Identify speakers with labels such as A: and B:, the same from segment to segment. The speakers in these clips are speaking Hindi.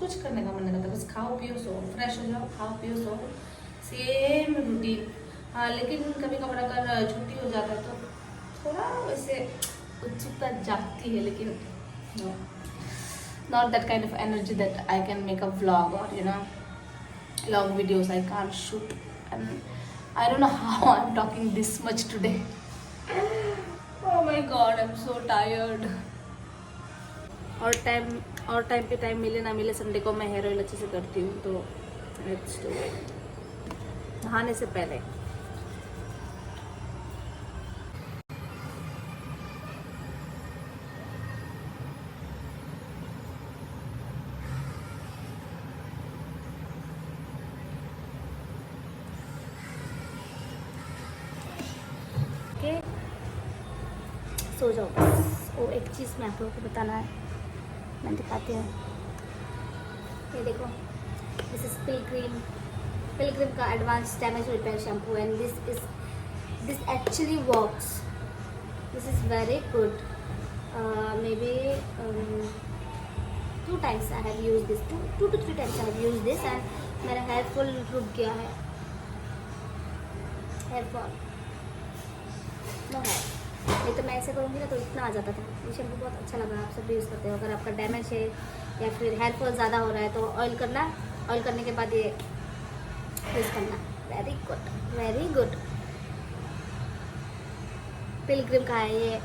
A: कुछ करने का मन नहीं करता, बस खाओ पियो सो, फ्रेश हो जाओ, खाओ पियो सो, सेम रूटीन। हाँ, लेकिन कभी कभार अगर छुट्टी हो जाता है तो थोड़ा वैसे उत्सुकता जागती है, लेकिन no, not that kind of energy that I can make a vlog or long videos. I can't shoot, and I don't know how I'm talking this much today. Oh my god, I'm so tired. और टाइम पे टाइम मिले ना मिले, संडे को मैं हेयर ऑयल अच्छे से करती हूँ, तो लेट्स डू इट नहाने से पहले। ओके, सो जाओ बस। वो एक चीज़ मैं आप लोगों को बताना है, मैं दिखाती हूँ। ये देखो, दिस इज पिलग्रिम का advance damage repair shampoo, and this actually works. This is very good. May be 2 times I have used this, 2 to 3 times I have used this, and मेरा हेयर फॉल रुक गया है। हेयर फॉल नो है, नहीं तो मैं ऐसे करूँगी ना तो इतना आ जाता था। ये शैम्पू बहुत अच्छा लगा, आप सब भी यूज़ करते हो। अगर आपका डैमेज है या फिर हेयर फॉल ज़्यादा हो रहा है तो ऑयल करना, ऑयल करने के बाद ये यूज़ करना। Very good, very good. Pilgrim का है ये।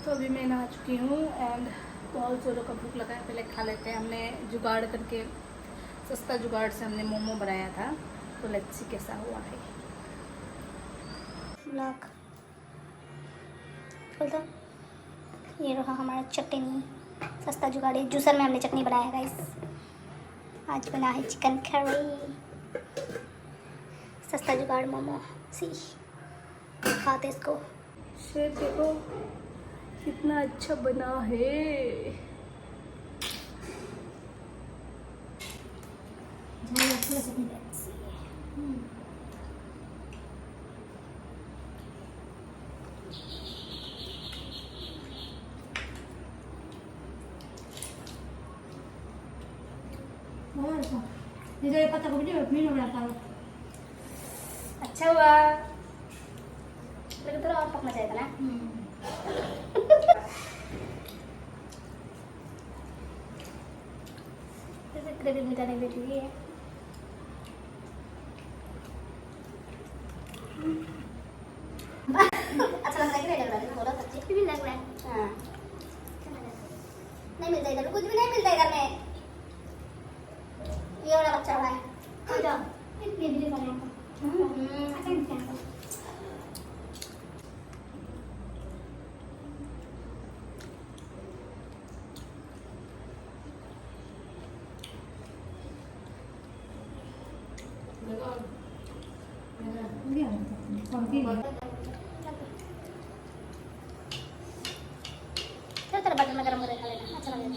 A: तो अभी मैं नहा चुकी हूँ एंड बहुत ज़ोरों का भूख लगा है। पहले खा लेते हैं। हमने जुगाड़ करके, सस्ता जुगाड़ से हमने मोमो बनाया था, तो लेट्स सी कैसा हुआ है।
B: ब्लॉग बोल दो। ये रहा हमारा चटनी, सस्ता जुगाड़ी जूसर में हमने चटनी बनाया है गाइस। आज बना है चिकन करी, सस्ता जुगाड़ मोमो। सी खाते इसको।
A: शेप देखो कितना अच्छा बना है।
B: पत्ता गोभी अच्छा हुआ, लेकिन थोड़ा और पकना चाहिए था ना। ग्रेवी मीठा नहीं बैठी हुई है। अच्छा लग रहा है कि नहीं लग रहा है? थोड़ा सच्ची भी लग रहा है। हाँ, नहीं मिलता इधर, कुछ भी नहीं मिलता इधर में। ये वाला बच्चा हुआ है। इतने भी कर तेरा बटन में गरम करके खा लेना, अच्छा लगेगा।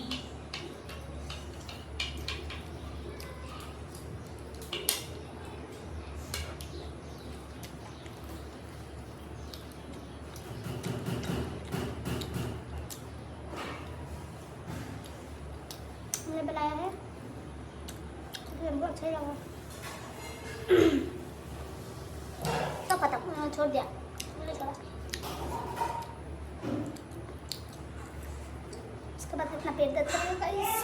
B: हमने बनाया है, हमको अच्छा ही लगा। तो पता छोड़ दिया, नहीं छोड़ा। उसके बाद इतना पेट दर्द करेगा गाइस।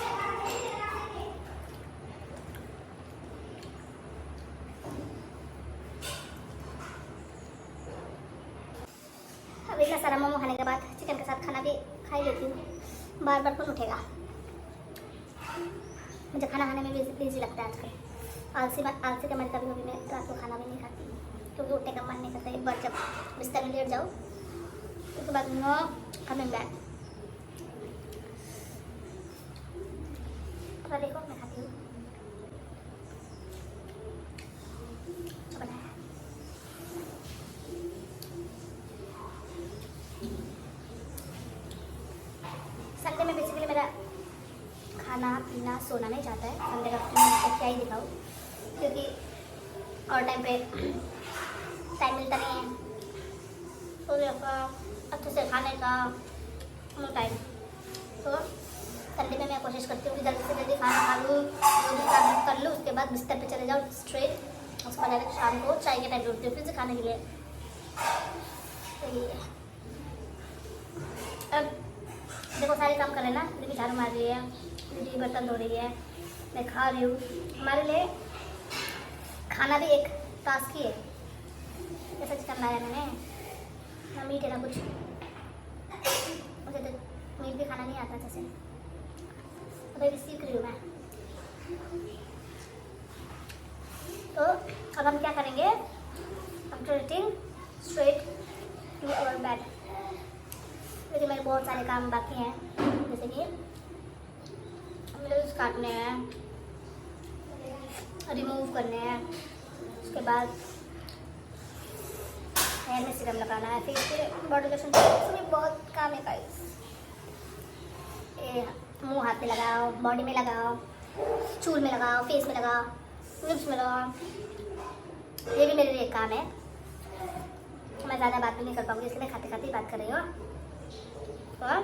B: अब इतना सारा मोमो खाने के बाद चिकन के साथ खाना भी खा ही लेती हूँ। बार बार कौन उठेगा? मुझे खाना खाने में भी बिजी लगता है आजकल। आलसी का मन, कभी कभी मैं रात को खाना भी नहीं खाती क्योंकि उठने का मन नहीं करता। एक बार जब बिस्तर में लेट जाओ उसके बाद नो कमिंग बैक। थोड़ा देखो मैं खाती हूँ। बनाया संडे में बेसिकली मेरा खाना पीना सोना नहीं चाहता है। संडे का क्या ही दिखाऊँ, क्योंकि और टाइम पे टाइम मिलता नहीं है सोने का, अच्छे से खाने का, नो टाइम। तो कोशिश करती हूँ कि जल्दी से जल्दी खाना खा लूँ, जो भी काम कर लूँ, उसके बाद बिस्तर पे चले जाओ स्ट्रेट। उसके बाद डायरेक्ट शाम को चाय के टाइम उठती हूँ फिर से खाने के लिए। तो ये अब देखो सारे काम कर रहे ना, दीदी झाड़ू मार रही है, दीदी बर्तन धो रही है, मैं खा रही हूँ। हमारे लिए खाना भी एक टास्क ही है। ऐसा चिकन लाया मैंने ना, मीट है ना कुछ, मुझे तो मीट भी खाना नहीं आता जैसे, अभी भी सीख रही हूँ मैं। तो अब हम क्या करेंगे, हम treating straight to our bed. लेकिन मेरे बहुत सारे काम बाकी हैं, जैसे कि ब्लाउज काटने हैं, रिमूव करने हैं, उसके बाद हेयर में सीरम लगाना है, फिर इसके बॉडी लोशन, इसमें बहुत काम है गाइस। ये मुंह हाथ में लगाओ, बॉडी में लगाओ, चूल में लगाओ, फेस में लगाओ, लिप्स में लगाओ, ये भी मेरे लिए एक काम है। मैं ज़्यादा बात भी नहीं कर पाऊँगी, इसलिए मैं खाते खाते ही बात कर रही हूँ। और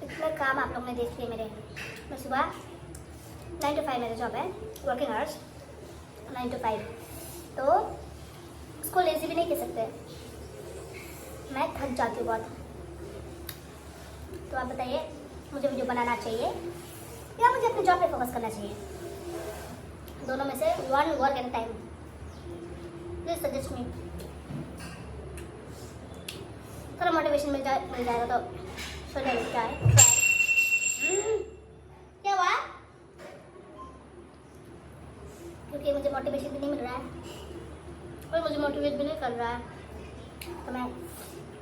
B: इतने काम आप लोग ने देख लिए मेरे। मैं सुबह 9 to 5 मेरा जॉब है, वर्किंग आवर्स 9 to 5, तो इसको लेज़ी भी नहीं कह सकते, मैं थक जाती हूँ बहुत। तो आप बताइए, मुझे वीडियो बनाना चाहिए या मुझे अपने जॉब पे फोकस करना चाहिए? दोनों में से one work at time, please suggest me. थोड़ा मोटिवेशन मिल जाएगा तो सोचा क्या है। क्या हुआ? क्योंकि मुझे मोटिवेशन भी नहीं मिल रहा है और मुझे मोटिवेट भी नहीं कर रहा है, तो मैं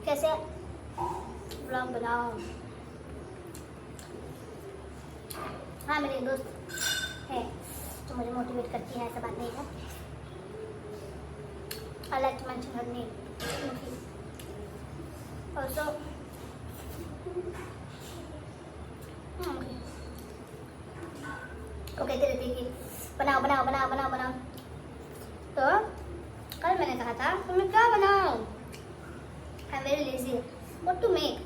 B: कैसे ब्लॉग बनाऊँ? हाँ, मेरी एक दोस्त है जो मुझे मोटिवेट करती है, ऐसा बात नहीं है। I like to mention her name. Also, वो कहती रहती है कि बनाओ बनाओ बनाओ बनाओ बनाओ। तो कल मैंने कहा था तो मैं क्या बनाऊँ? I am very lazy. What to make?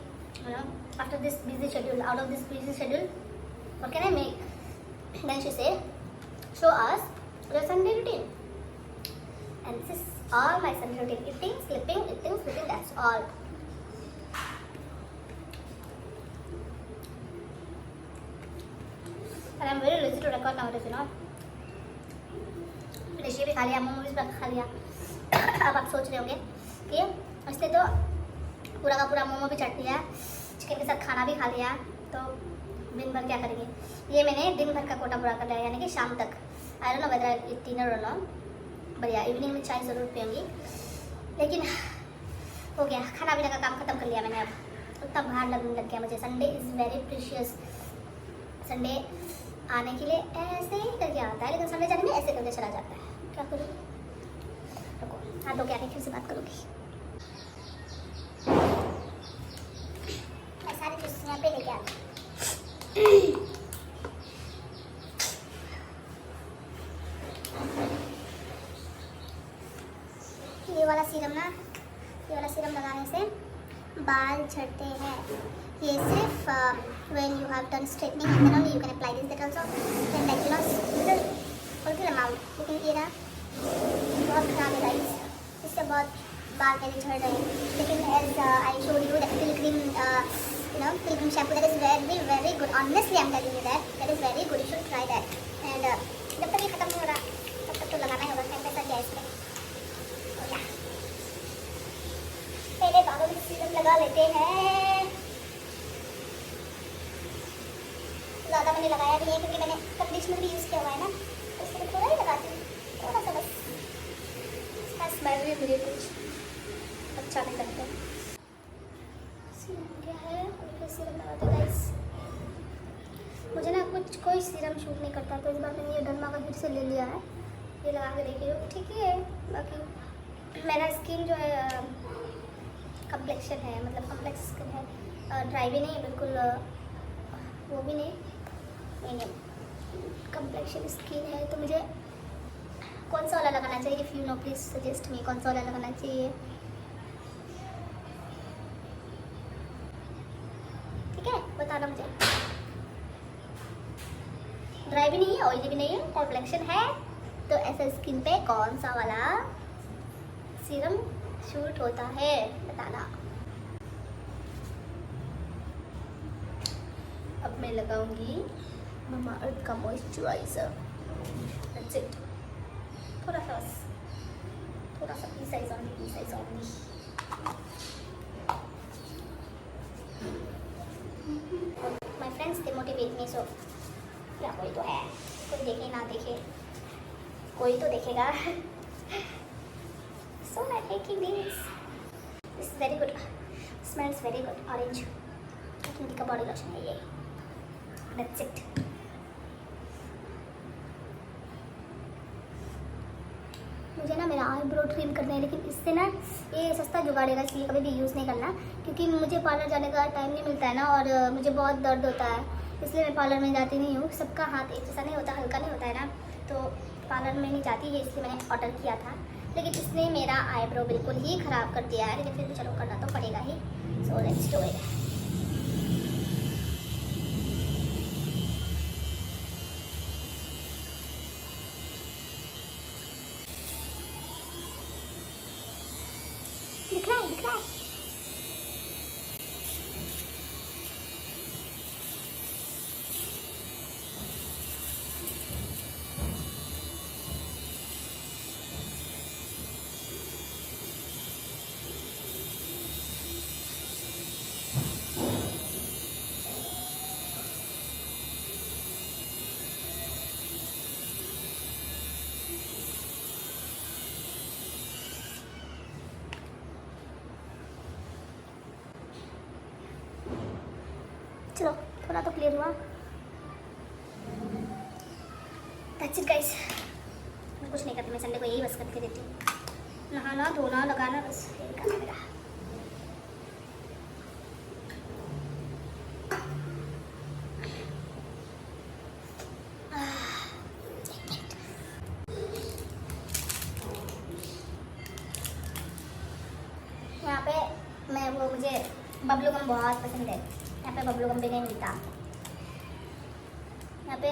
B: You know, after this busy schedule, out of this busy schedule, what can I make? Then she said, show us your Sunday routine. And this is all my Sunday routine: eating, sleeping, that's all. And I'm very lazy to record nowadays, you know. Finish भी खा लिया, मोमोज भी खा लिया। अब आप सोच रहे होंगे कि इसने तो पूरा का पूरा मोमो भी चट लिया, चिकन के साथ खाना भी खा लिया, तो दिन भर क्या करेंगे? ये मैंने दिन भर का कोटा पूरा कर लिया, यानी कि शाम तक। आई don't know whether I eat dinner और नॉट, बढ़िया इवनिंग में चाय ज़रूर पीऊँगी। लेकिन हो गया, खाना पीना का काम ख़त्म कर लिया मैंने। अब उतना भार लगने लग गया मुझे। Sunday is very precious. Sunday आने के लिए ऐसे ही करके आता है, लेकिन संडे जाने में ऐसे करके चला जाता है। क्या करूँ? रुको, हाथ धो के आके फिर से बात करूँगी। मैं सारी चीज़ यहाँ पे लेके आती। ये वाला सीरम लगाने से बाल झड़ते हैं। ये सिर्फ when you have done straightening and then only you can apply this, that also then like you know little amount, लेकिन ये ना बहुत खराब है गाइस, इससे बहुत बाल मेरे झड़ रहे हैं। लेकिन as I showed you that pilgrim shampoo, that is very good, honestly I'm telling you that is very good, you should try that। and जब तक ये खत्म नहीं हो रहा तब तक तो लगाना ही होगा, टाइम पैसा गया इसमें। पहले बालों में सीरम लगा लेते हैं। ज़्यादा मैंने लगाया नहीं है क्योंकि मैंने कंडीशनर भी यूज़ किया हुआ है ना, तो इसलिए थोड़ा ही लगाती हूँ, थोड़ा सा बस। इसका स्मेल भी मुझे कुछ अच्छा नहीं लगता। सीरम क्या है? सीरम लगाते गाइस। मुझे ना कोई सीरम शूट नहीं करता, तो इस बार मैंने ये डरमा का फिर से ले लिया है। ये लगा के देखिए, ठीक ही है। बाकी मेरा स्किन जो है कम्प्लेक्शन है, मतलब कम्प्लेक्स स्किन है, ड्राई भी नहीं बिल्कुल, वो भी नहीं कम्प्लेक्शन स्किन है। तो मुझे कौन सा वाला लगाना चाहिए? If you know please suggest me, कौन सा वाला लगाना चाहिए? ठीक है, बता बताना मुझे। ड्राई भी नहीं है, ऑयली भी नहीं है, कॉम्प्लेक्शन है, तो ऐसा स्किन पे कौन सा वाला सीरम शूट होता है बताना। अब मैं लगाऊंगी ममा अर्थ का मॉइस्चराइजर। That's it. थोड़ा सा pea size only. My friends they motivate me, so yeah कोई तो है, कोई देखे ना देखे, कोई तो देखेगा। So I'm making this. This is very good. Smells very good. Orange. Hindi का बॉडी लोशन है ये। That's it. मुझे ना मेरा आईब्रो ट्रिम करना है, लेकिन इससे ना ये सस्ता जुगाड़ेगा, इसलिए कभी भी यूज़ नहीं करना, क्योंकि मुझे पार्लर जाने का टाइम नहीं मिलता है ना, और मुझे बहुत दर्द होता है, इसलिए मैं पार्लर में जाती नहीं हूँ। सबका हाथ एक जैसा नहीं होता, हल्का नहीं होता है ना, तो पार्लर में नहीं जाती है, इसलिए मैंने ऑर्डर किया था। लेकिन इसने मेरा आईब्रो बिल्कुल ही ख़राब कर दिया है, लेकिन फिर भी चलो करना तो पड़ेगा ही। So let's do it. दिख रहा है। चलो थोड़ा तो क्लियर हुआ। That's it guys. मैं कुछ नहीं करती, मैं संडे को यही बस करके देती हूँ, नहाना धोना लगाना, बस यही काम है मेरा। यहाँ पे मैं वो मुझे बबलू गम बहुत पसंद है, यहाँ पे बबलू गम भी नहीं मिलता। यहाँ पे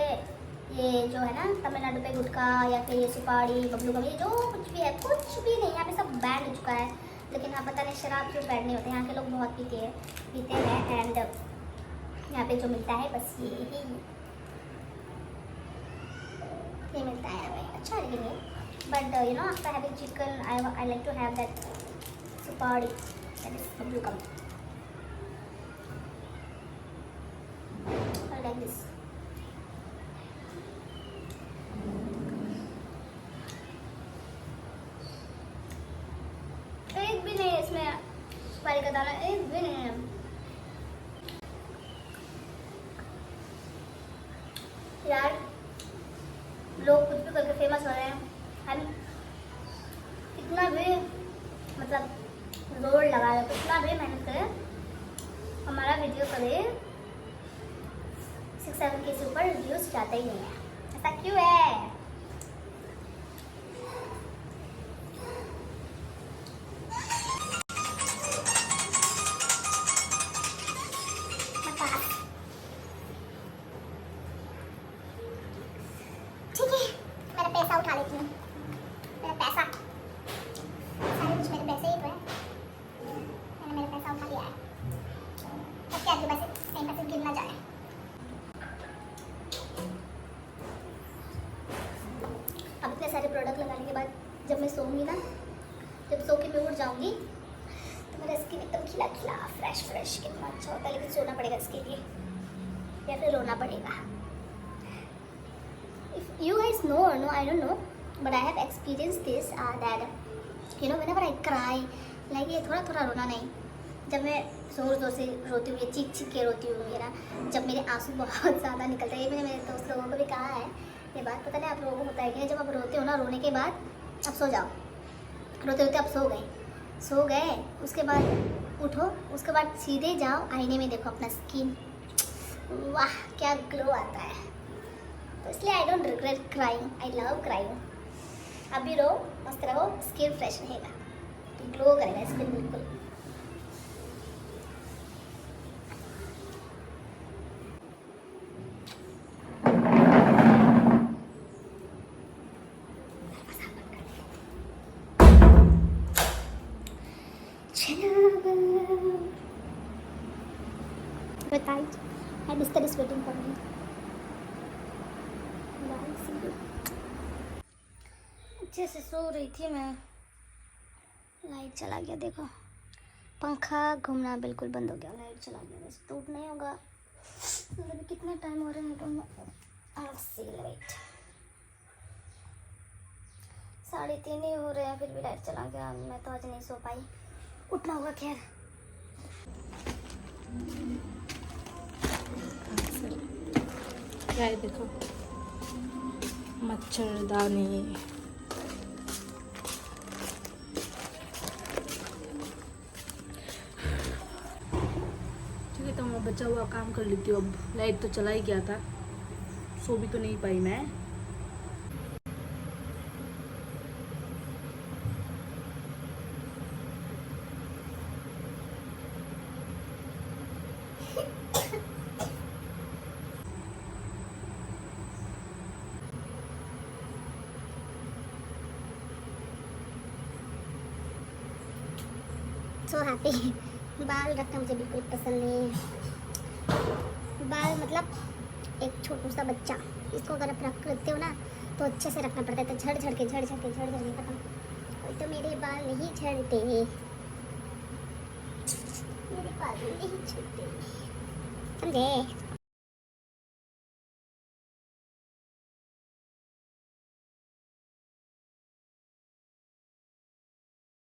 B: ये जो है ना तमिलनाडु पे गुटखा या फिर ये सुपारी बबलू गम, ये जो कुछ भी है, कुछ भी नहीं, यहाँ पे सब बैन हो चुका है। लेकिन यहाँ पता नहीं शराब क्यों बैन नहीं होते, यहाँ के लोग बहुत पीते हैं। एंड यहाँ पे जो मिलता है बस ये मिलता है हमें, अच्छा है लेकिन ये, but you know after having chicken I like to have that supari, that is bubble gum. Like this. एक भी नहीं है इसमें सुपारी का दाना, एक भी नहीं है यार। लोग कुछ भी करके फेमस हो रहे हैं, हम कितना भी मतलब जोर लगा रहे, कितना भी मेहनत करें, हमारा वीडियो करे 6-7 के से ऊपर व्यूज जाता ही नहीं है। ऐसा क्यों है? ठीक है, मेरा पैसा उठा लेती हूँ। मेरा पैसा, सारे कुछ मेरे पैसे ही तो है, मैंने मेरा पैसा उठा लिया है। अब क्या पैसे कहीं पैसे गिर ना जाए। सारे प्रोडक्ट लगाने के बाद जब मैं सोऊंगी ना, जब सो के मैं उठ जाऊंगी तो मेरा स्किन एकदम खिला खिला फ्रेश कितना अच्छा होता है। लेकिन सोना पड़ेगा इसके लिए, या फिर रोना पड़ेगा। इफ यू गाइस नो और know I don't know, but I have experience this that you know whenever I cry, like ये थोड़ा थोड़ा रोना नहीं, जब मैं जोर जोर से रोती हूँ, ये चीख के रोती हूँ, मेरा जब मेरे आंसू बहुत ज़्यादा निकलते हैं। ये मैंने मेरे दोस्त लोगों को भी कहा है ये बात, पता नहीं आप लोगों को होता है कि जब आप रोते हो ना, रोने के बाद अब सो जाओ, रोते रोते आप सो गए, उसके बाद उठो, उसके बाद सीधे जाओ आईने में देखो अपना स्किन, वाह क्या ग्लो आता है। तो इसलिए I don't regret crying, I love crying. अभी रो, मस्त रहो, स्किन फ्रेश रहेगा, तो ग्लो करेगा स्किन बिल्कुल। My bister is waiting for me. अच्छे से सो रही थी मैं, लाइट चला गया। देखो पंखा घूमना बिल्कुल बंद हो गया, लाइट चला गया। वैसे टूट नहीं होगा। मतलब कितना टाइम हो रहा है तो 3:30 ही हो रहे हैं, फिर भी लाइट चला गया। मैं तो आज नहीं सो पाई, उठना होगा। खैर
A: क्या है देखो, मच्छरदानी। ठीक है, तो मैं बचा हुआ काम कर लेती हूँ। अब लाइट तो चला ही गया था, सो भी तो नहीं पाई मैं।
B: So happy. बाल रखना मुझे बिल्कुल पसंद नहीं है। बाल मतलब एक छोटू सा बच्चा, इसको अगर आप रखते हो ना तो अच्छे से रखना पड़ता है। तो झड़ झड़ के खत्म। तो मेरे बाल नहीं झड़ते, मेरे बाल नहीं झड़ते, समझे।